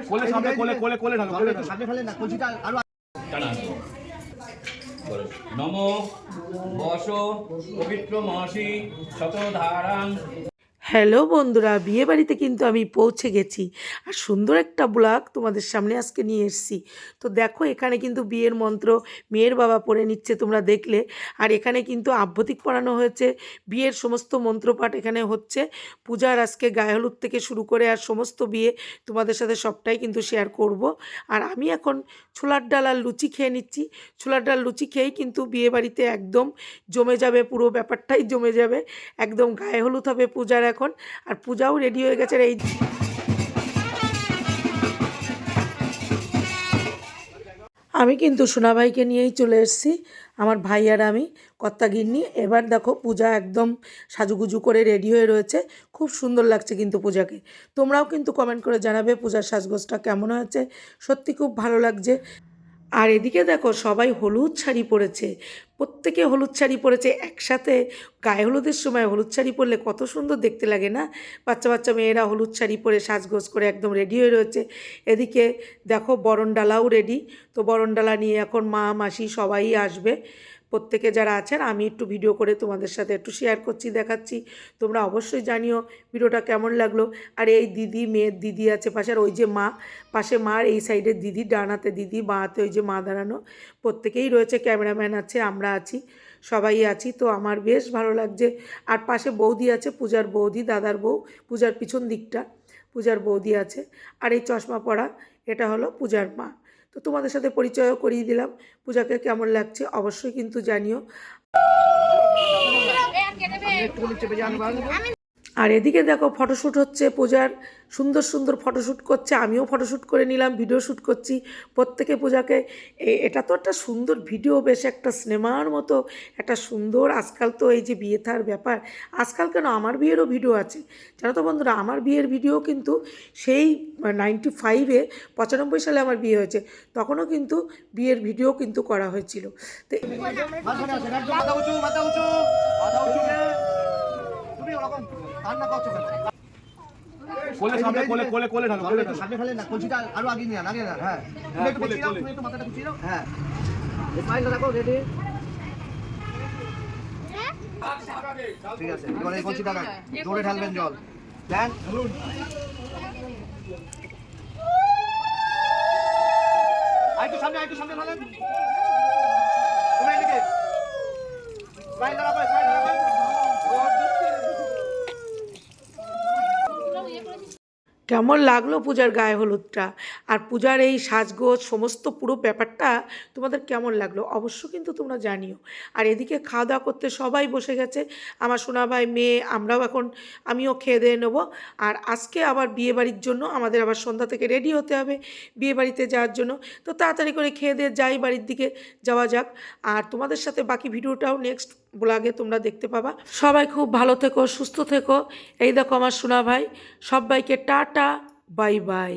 কোলে সামনে কোলে কোলে কোলে ঢালো কোলে সামনে ফেলে না কলসিটা আরো টানা নমো বস পবিত্র মহসি শতধারাং। হ্যালো বন্ধুরা, বিয়ে বাড়িতে কিন্তু আমি পৌঁছে গেছি আর সুন্দর একটা ব্লগ তোমাদের সামনে আজকে নিয়ে এসেছি। তো দেখো এখানে কিন্তু বিয়ের মন্ত্র মেয়ের বাবা পড়ে নিচ্ছে, তোমরা দেখলে। আর এখানে কিন্তু আভ্যতিক পড়ানো হয়েছে, বিয়ের সমস্ত মন্ত্রপাঠ এখানে হচ্ছে। পূজার আজকে গায়ে হলুদ থেকে শুরু করে আর সমস্ত বিয়ে তোমাদের সাথে সবটাই কিন্তু শেয়ার করব। আর আমি এখন ছোলার ডাল আর লুচি খেয়ে নিচ্ছি। ছোলার ডাল লুচি খেয়েই কিন্তু বিয়ে বাড়িতে একদম জমে যাবে, পুরো ব্যাপারটাই জমে যাবে। একদম গায়ে হলুদ হবে পূজার এখন। আর পূজাও রেডি হয়ে গেছে। এই আমি কিন্তু সোনাভাইকে নিয়েই চলে এসেছি, আমার ভাই আর আমি কর্তাগিন্নি। এবার দেখো পূজা একদম সাজুগুজু করে রেডি হয়ে রয়েছে, খুব সুন্দর লাগছে কিন্তু পূজাকে। তোমরাও কিন্তু কমেন্ট করে জানাবে পূজার সাজগোজটা কেমন হয়েছে, সত্যি খুব ভালো লাগছে। আর এদিকে দেখো সবাই হলুদ শাড়ি পরেছে, প্রত্যেকে হলুদ শাড়ি পরেছে একসাথে। গায়ে হলুদের সময় হলুদ শাড়ি পরলে কত সুন্দর দেখতে লাগে না? বাচ্চা বাচ্চা মেয়েরা হলুদ শাড়ি পরে সাজগোজ করে একদম রেডি হয়ে রয়েছে। এদিকে দেখো বরণডালাও রেডি। তো বরণডালা নিয়ে এখন মা মাসি সবাই আসবে, প্রত্যেকে যারা আছেন। আমি একটু ভিডিও করে তোমাদের সাথে একটু শেয়ার করছি, দেখাচ্ছি। তোমরা অবশ্যই জানিও ভিডিওটা কেমন লাগলো। আর এই দিদি, মেয়ের দিদি আছে পাশে, আর ওই যে মা, পাশে মার এই সাইডে দিদি, ডান হাতে দিদি, বাঁ হাতে ওই যে মা দাঁড়ানো। প্রত্যেকেই রয়েছে, ক্যামেরাম্যান আছে, আমরা আছি, সবাই আছি। তো আমার বেশ ভালো লাগছে। আর পাশে বৌদি আছে, পূজার বৌদি, দাদার বউ, পূজার পিছন দিকটা পূজার বৌদি আছে। আর এই চশমা পরা এটা হলো পূজার মা। তো তোমাদের সাথে পরিচয়ও করিয়ে দিলাম। পূজাকে কেমন লাগছে অবশ্যই কিন্তু জানিও। আর এদিকে দেখো ফটোশ্যুট হচ্ছে, পূজার সুন্দর সুন্দর ফটোশ্যুট করছে, আমিও ফটোশ্যুট করে নিলাম, ভিডিও শ্যুট করছি। প্রত্যেকে পূজাকে এটা তো একটা সুন্দর ভিডিও, বেশ একটা সিনেমার মতো একটা সুন্দর। আজকাল তো এই যে বিয়ে থার ব্যাপার, আজকাল কেন আমার বিয়েরও ভিডিও আছে জানো তো বন্ধুরা। আমার বিয়ের ভিডিও কিন্তু সেই 95-এ 95 সালে আমার বিয়ে হয়েছে, তখনও কিন্তু বিয়ের ভিডিও কিন্তু করা হয়েছিল। তো মাথা উঁচু মাথা উঁচু মাথা উঁচু তুমি ওরকম কান্না করছো কেন? কোলে সামনে কোলে কোলে কোলে ঢালো কোলে সামনে ফেলে না কলসিটা আরো আগে নিয়ে আগে না। হ্যাঁ তুমি একটু কুচিয়ে দাও, তুমি একটু মাথাটা কুচিয়ে দাও। হ্যাঁ স্মাইলটা দেখো, রেডি? ঠিক আছে, এবার এই কলসিটা জোরে ঢালবেন জল। প্ল্যান আরেকটু সামনে, আরেকটু সামনে ঢালেন। তুমি এদিকে স্মাইল দাঁড়াবে, স্মাইল দাঁড়াবে। কেমন লাগলো পূজার গায়ে হলুদটা আর পূজার এই সাজগোজ সমস্ত পুরো ব্যাপারটা তোমাদের কেমন লাগলো অবশ্য কিন্তু তোমরা জানিও। আর এদিকে খাওয়া দাওয়া করতে সবাই বসে গেছে, আমার সোনা ভাই, মেয়ে, আমরাও এখন, আমিও খেয়ে দিয়ে নেবো। আর আজকে আবার বিয়ে বাড়ির জন্য আমাদের আবার সন্ধ্যা থেকে রেডি হতে হবে বিয়ে বাড়িতে যাওয়ার জন্য। তো তাড়াতাড়ি করে খেয়ে দিয়ে যাই, বাড়ির দিকে যাওয়া যাক। আর তোমাদের সাথে বাকি ভিডিওটাও নেক্সট ব্লগে তোমরা দেখতে পাবা। সবাই খুব ভালো থেকো, সুস্থ থেকো। এই দেখো আমার সোনা ভাই, সবাইকে টাটা, বাই বাই।